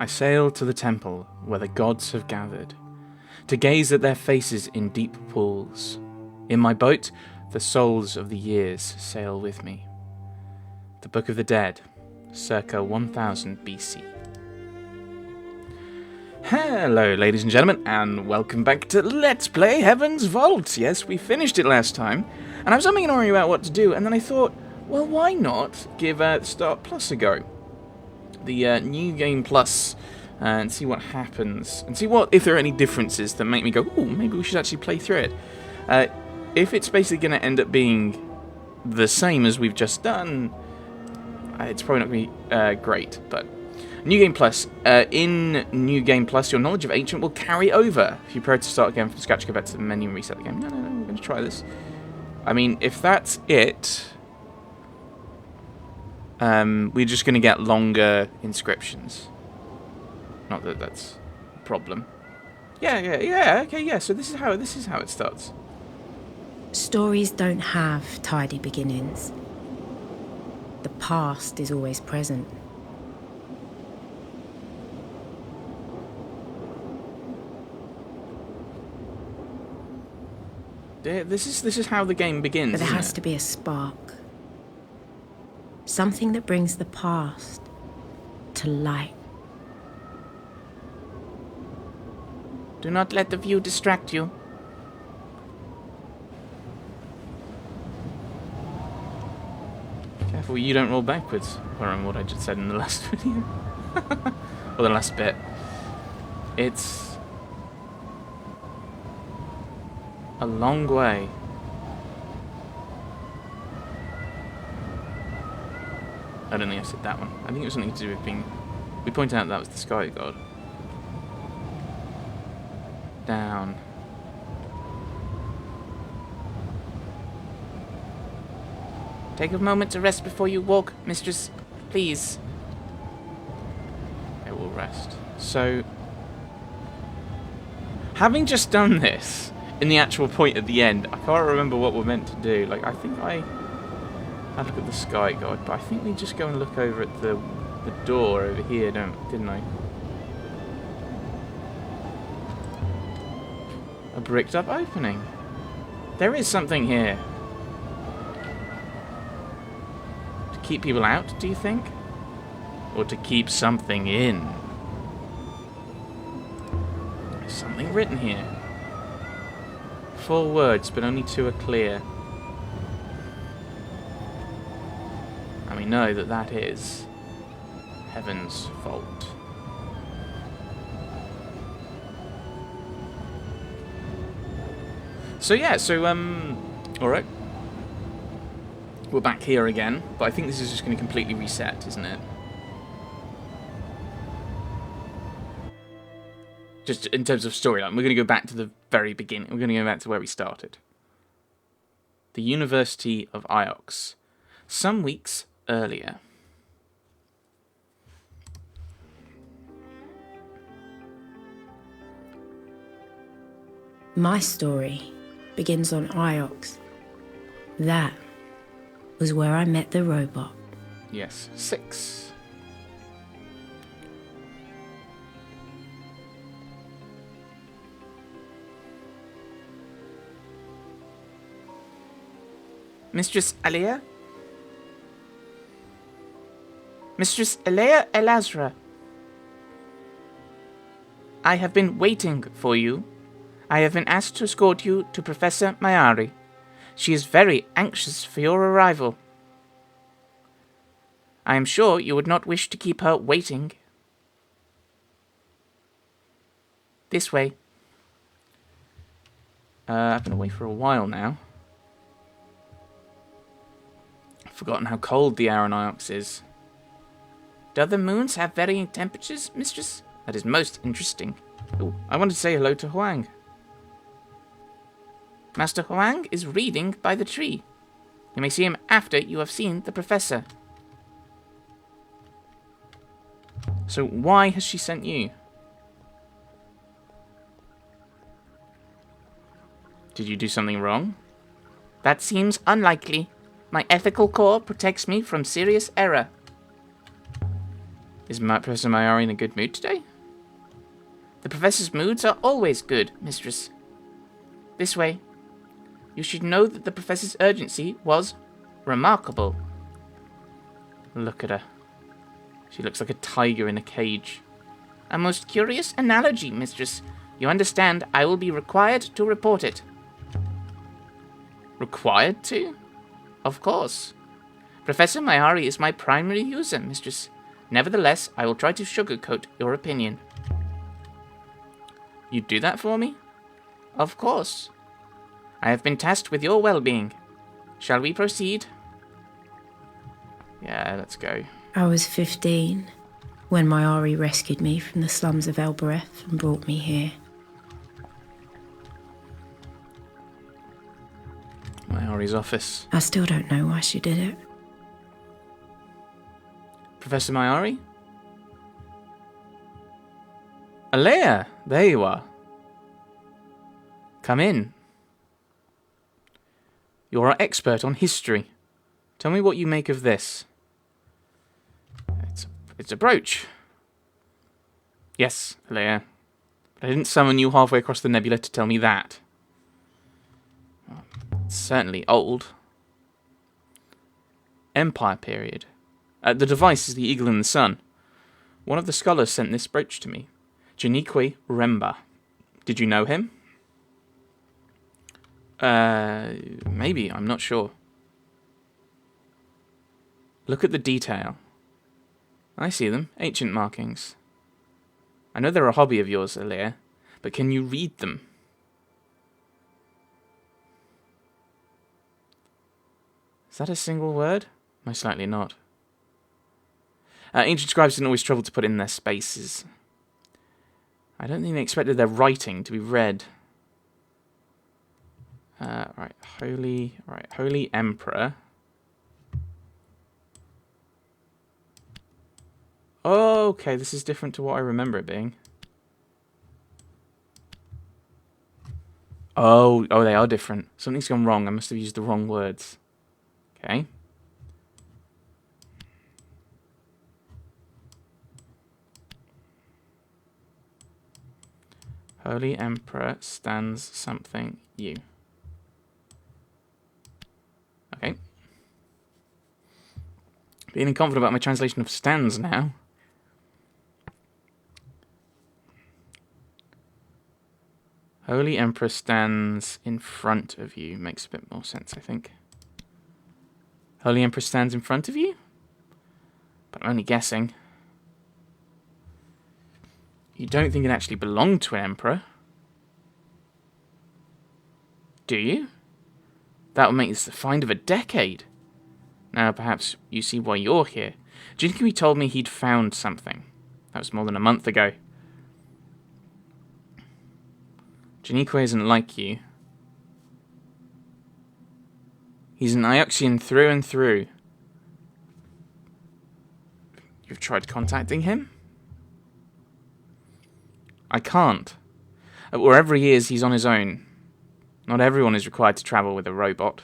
I sail to the temple where the gods have gathered, to gaze at their faces in deep pools. In my boat, the souls of the years sail with me. The Book of the Dead, circa 1000 BC. Hello, ladies and gentlemen, and welcome back to Let's Play Heaven's Vault. Yes, we finished it last time, and I was umming and ahhing about what to do, and then I thought, well, why not give Start Plus a go? The New Game Plus, and see what happens, and see if there are any differences that make me go, ooh, maybe we should actually play through it. If it's basically going to end up being the same as we've just done, it's probably not going to be great, but... New Game Plus. In New Game Plus, your knowledge of Ancient will carry over. If you prefer to start again from scratch, go back to the menu and reset the game. No, we're going to try this. I mean, if that's it, we're just going to get longer inscriptions. Not that that's a problem. Yeah, okay, yeah, so this is how it starts. Stories don't have tidy beginnings. The past is always present. This is how the game begins. But there has to be a spark. Something that brings the past to light. Do not let the view distract you. Careful you don't roll backwards. Or on what I just said in the last video. Or the last bit. It's a long way. I don't think I said that one. I think it was something to do with being... We pointed out that was the sky god. Down. Take a moment to rest before you walk, mistress. Please. I will rest. So... Having just done this... In the actual point at the end, I can't remember what we're meant to do. Like, I think I had a look at the sky god, but I think we just go and look over at the door over here, didn't I? A bricked up opening. There is something here. To keep people out, do you think? Or to keep something in? There's something written here. 4 words, but only 2 are clear. And we know that that is Heaven's Vault. So yeah, alright. We're back here again, but I think this is just going to completely reset, isn't it? Just in terms of storyline, we're going to go back to the very beginning. We're going to go back to where we started. The University of Iox. Some weeks earlier. My story begins on Iox. That was where I met the robot. Yes, 6. Mistress Alea? Mistress Alea Elazra. I have been waiting for you. I have been asked to escort you to Professor Mayari. She is very anxious for your arrival. I am sure you would not wish to keep her waiting. This way. I've been away for a while now. Forgotten how cold the air on Iox is. Do other moons have varying temperatures, mistress? That is most interesting. Ooh, I wanted to say hello to Huang. Master Huang is reading by the tree. You may see him after you have seen the professor. So why has she sent you? Did you do something wrong? That seems unlikely. My ethical core protects me from serious error. Is Professor Mayari in a good mood today? The professor's moods are always good, mistress. This way. You should know that the professor's urgency was remarkable. Look at her. She looks like a tiger in a cage. A most curious analogy, mistress. You understand, I will be required to report it. Required to? Of course. Professor Mayari is my primary user, mistress. Nevertheless, I will try to sugarcoat your opinion. You'd do that for me? Of course. I have been tasked with your well-being. Shall we proceed? Yeah, let's go. I was 15 when Mayari rescued me from the slums of Elbereth and brought me here. Mayari's office. I still don't know why she did it. Professor Mayari? Alea! There you are. Come in. You're our expert on history. Tell me what you make of this. It's a brooch. Yes, Alea. But I didn't summon you halfway across the nebula to tell me that. It's certainly old. Empire period. The device is the eagle in the sun. One of the scholars sent this brooch to me. Janique Remba. Did you know him? Maybe, I'm not sure. Look at the detail. I see them, ancient markings. I know they're a hobby of yours, Alea, but can you read them? Is that a single word? Most likely not. Ancient scribes didn't always trouble to put in their spaces. I don't think they expected their writing to be read. Holy Emperor. Oh, okay, this is different to what I remember it being. Oh, they are different. Something's gone wrong. I must have used the wrong words. Okay. Holy Emperor stands something you. Okay. Feeling confident about my translation of stands now. Holy Emperor stands in front of you. Makes a bit more sense, I think. Holy Emperor stands in front of you? But I'm only guessing. You don't think it actually belonged to an emperor? Do you? That would make this the find of a decade. Now, perhaps you see why you're here. Jinique told me he'd found something. That was more than a month ago. Jinique isn't like you. He's an Ioxian through and through. You've tried contacting him? I can't. Wherever he is, he's on his own. Not everyone is required to travel with a robot.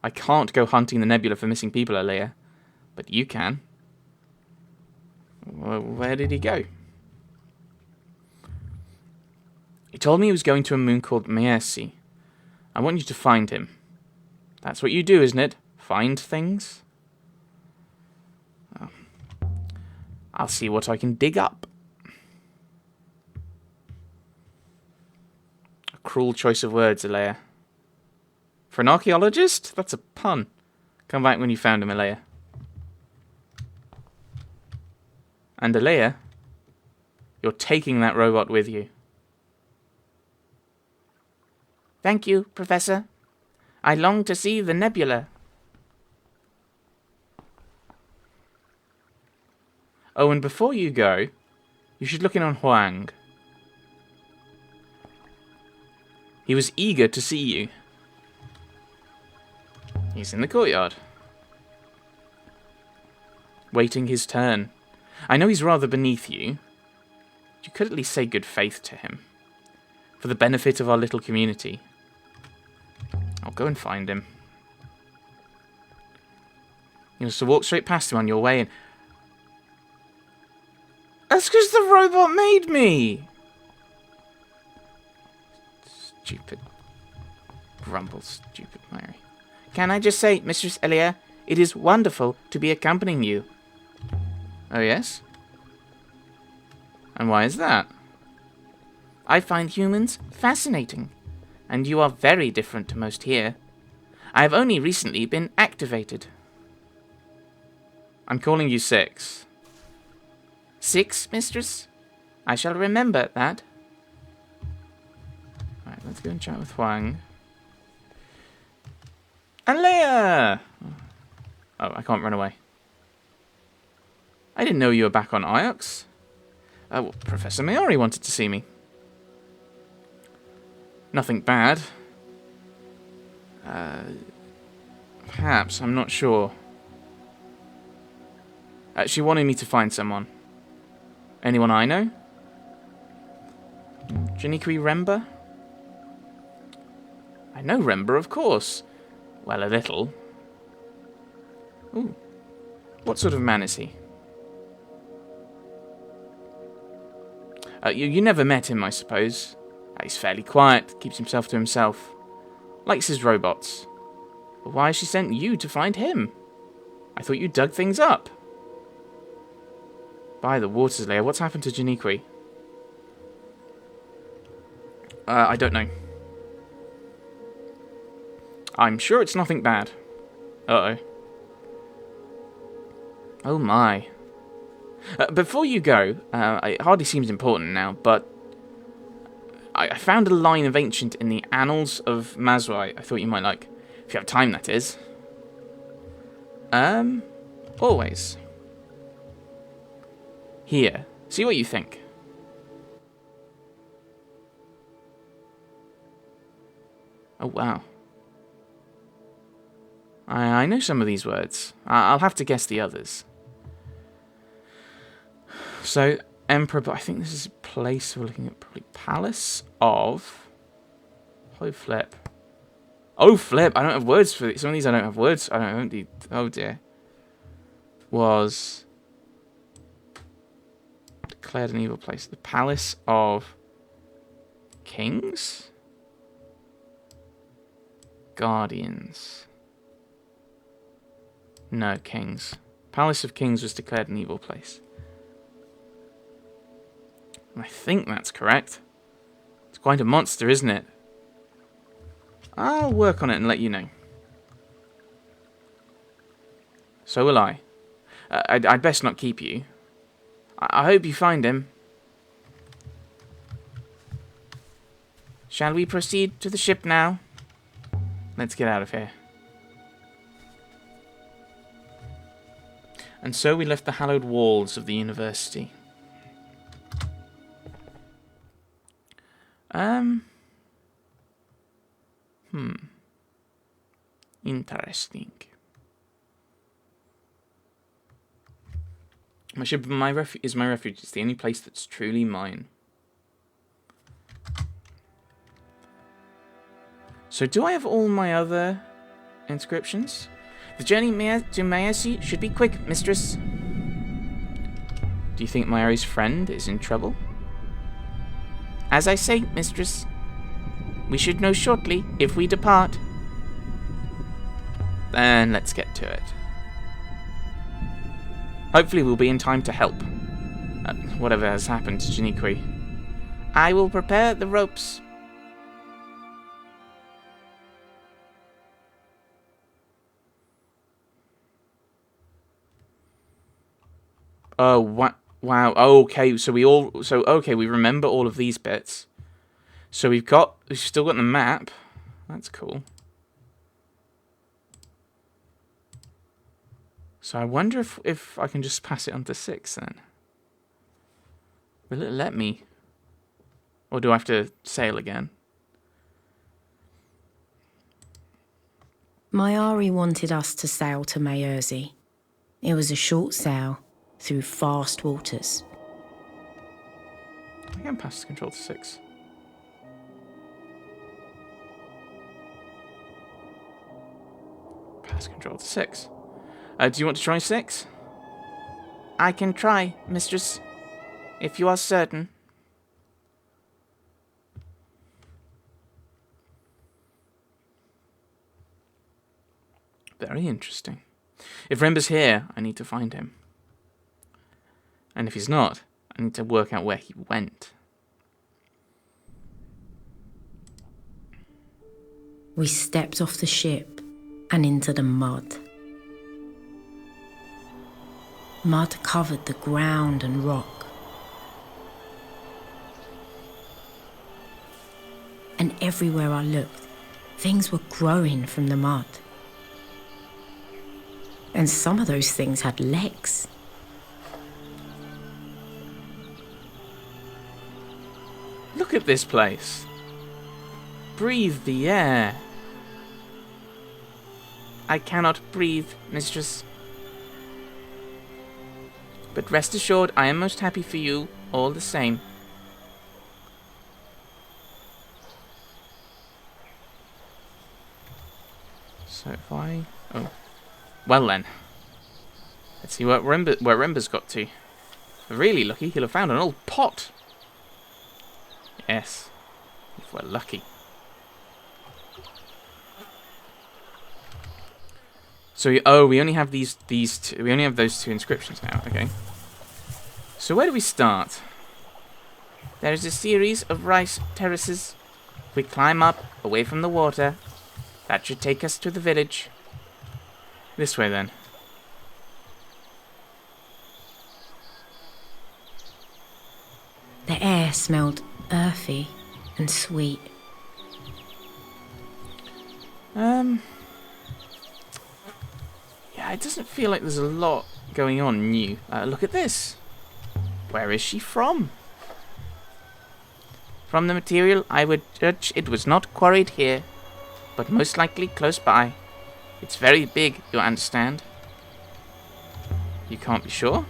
I can't go hunting the nebula for missing people, Alea. But you can. Where did he go? He told me he was going to a moon called Maersi. I want you to find him. That's what you do, isn't it? Find things? Oh. I'll see what I can dig up. A cruel choice of words, Alea. For an archaeologist? That's a pun. Come back when you found him, Alea. And Alea, you're taking that robot with you. Thank you, Professor. I long to see the nebula. Oh, and before you go, you should look in on Huang. He was eager to see you. He's in the courtyard. Waiting his turn. I know he's rather beneath you. You could at least say good faith to him. For the benefit of our little community. I'll go and find him. You know, so walk straight past him on your way and... That's because the robot made me! Stupid. Grumble, stupid Mary. Can I just say, Mistress Elia, it is wonderful to be accompanying you. Oh, yes? And why is that? I find humans fascinating, and you are very different to most here. I have only recently been activated. I'm calling you 6. 6, mistress? I shall remember that. Right, let's go and chat with Huang. And Leia! Oh, I can't run away. I didn't know you were back on Iox. Well, Professor Mayori wanted to see me. Nothing bad. Perhaps, I'm not sure. She wanted me to find someone. Anyone I know? Janikui Remba? I know Remba, of course. Well, a little. Ooh. What sort of man is he? You never met him, I suppose. He's fairly quiet, keeps himself to himself. Likes his robots. But why has she sent you to find him? I thought you dug things up. By the waters, Leia, what's happened to Janikui? I don't know. I'm sure it's nothing bad. Uh-oh. Oh my. Before you go, it hardly seems important now, but I found a line of ancient in the Annals of Mazwai I thought you might like. If you have time, that is. Always. Here. See what you think. Oh, wow. I know some of these words. I'll have to guess the others. So, Emperor, but I think this is a place we're looking at, probably Palace of... Oh, flip. Oh, flip! I don't have words for these. Some of these I don't have words. I don't need... Oh, dear. Was... declared an evil place. The Palace of... Kings? Guardians. No, Kings. Palace of Kings was declared an evil place. I think that's correct. It's quite a monster, isn't it? I'll work on it and let you know. So will I. I'd best not keep you. I hope you find him. Shall we proceed to the ship now? Let's get out of here. And so we left the hallowed walls of the university. Interesting. My ship is my refuge. It's the only place that's truly mine. So do I have all my other inscriptions? The journey to Mayasi should be quick, mistress. Do you think Mayori's friend is in trouble? As I say, mistress, we should know shortly if we depart. Then let's get to it. Hopefully we'll be in time to help. Whatever has happened to Janikui. I will prepare the ropes. Oh, wow. Okay, so we remember all of these bits. So we've still got the map. That's cool. So I wonder if I can just pass it on to 6 then. Will it let me? Or do I have to sail again? Mayari wanted us to sail to Mayurzi. It was a short sail through fast waters. I can pass the control to 6. Pass control to 6. Do you want to try 6? I can try, mistress. If you are certain. Very interesting. If Rember's here, I need to find him. And if he's not, I need to work out where he went. We stepped off the ship and into the mud. Mud covered the ground and rock. And everywhere I looked, things were growing from the mud. And some of those things had legs. Look at this place. Breathe the air. I cannot breathe, mistress. But rest assured, I am most happy for you, all the same. So if I... Oh. Well then. Let's see where Rember's got to. If we're really lucky, he'll have found an old pot. Yes. If we're lucky. So we only have these two, we only have those two inscriptions now. Okay. So where do we start? There is a series of rice terraces. We climb up, away from the water. That should take us to the village. This way then. The air smelled earthy and sweet. Yeah, it doesn't feel like there's a lot going on new. Look at this. Where is she from? From the material, I would judge it was not quarried here, but most likely close by. It's very big, you understand? You can't be sure?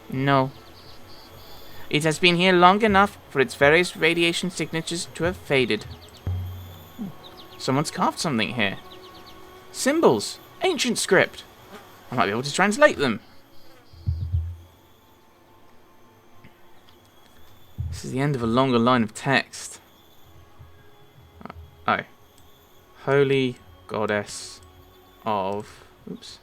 No. It has been here long enough for its various radiation signatures to have faded. Someone's carved something here. Symbols. Ancient script. I might be able to translate them. This is the end of a longer line of text. Oh. Holy Goddess of... Oops.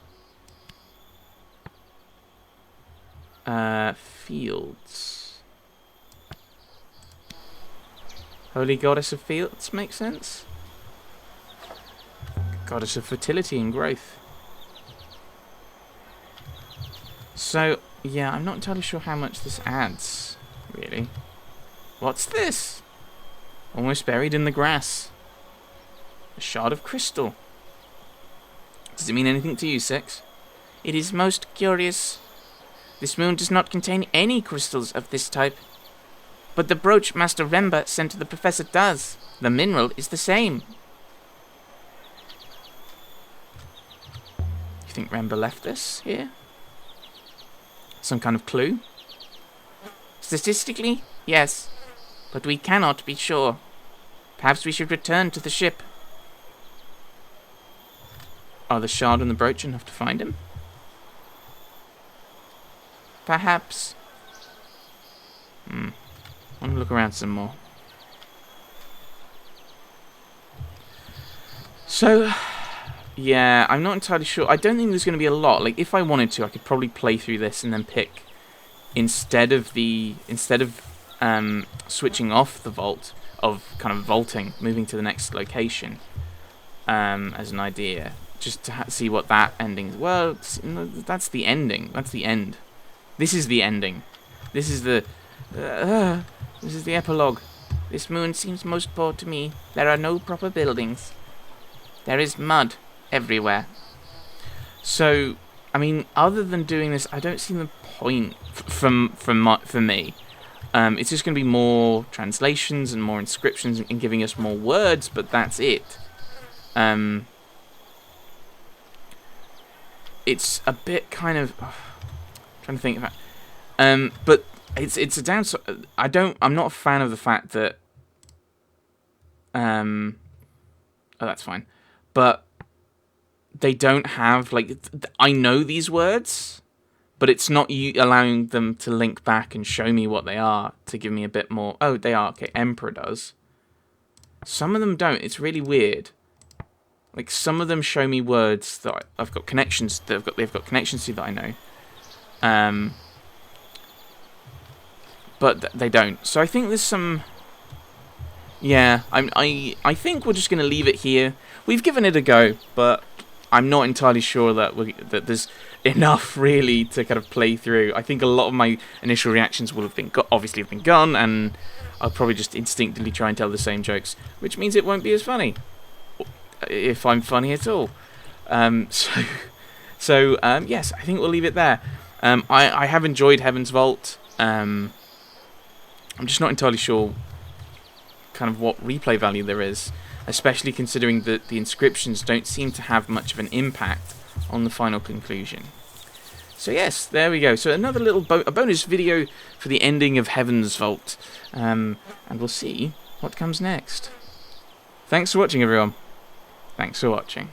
Fields. Holy Goddess of Fields makes sense? Goddess of fertility and growth. So, yeah, I'm not entirely sure how much this adds, really. What's this? Almost buried in the grass. A shard of crystal. Does it mean anything to you, Six? It is most curious. This moon does not contain any crystals of this type. But the brooch Master Rember sent to the Professor does. The mineral is the same. You think Rember left this here? Some kind of clue? Statistically, yes. But we cannot be sure. Perhaps we should return to the ship. Are the shard and the brooch enough to find him? Perhaps. I want to look around some more. So, yeah, I'm not entirely sure. I don't think there's going to be a lot. Like, if I wanted to, I could probably play through this and then pick, instead of switching off the vault, of kind of vaulting, moving to the next location, as an idea, just to see what that ending is. Well, that's the ending. That's the end. This is the ending. This is the epilogue. This moon seems most poor to me. There are no proper buildings. There is mud everywhere. So, I mean, other than doing this, I don't see the point for me. It's just going to be more translations and more inscriptions and giving us more words, but that's it. It's a bit kind of trying to think of that. But it's a downside. I'm not a fan of the fact that. Oh, that's fine. But they don't have, like, I know these words, but it's not you allowing them to link back and show me what they are to give me a bit more. Oh, they are. Okay, Emperor does. Some of them don't. It's really weird. Like, some of them show me words that I've got connections that they've got connections to that I know. But they don't. So I think there's some. Yeah, I think we're just gonna leave it here. We've given it a go, but I'm not entirely sure that there's enough really to kind of play through. I think a lot of my initial reactions will have been obviously have been gone, and I'll probably just instinctively try and tell the same jokes, which means it won't be as funny, if I'm funny at all. So yes, I think we'll leave it there. I have enjoyed Heaven's Vault. I'm just not entirely sure kind of what replay value there is, especially considering that the inscriptions don't seem to have much of an impact on the final conclusion. So yes, there we go. So another little a bonus video for the ending of Heaven's Vault, and we'll see what comes next. Thanks for watching, everyone. Thanks for watching.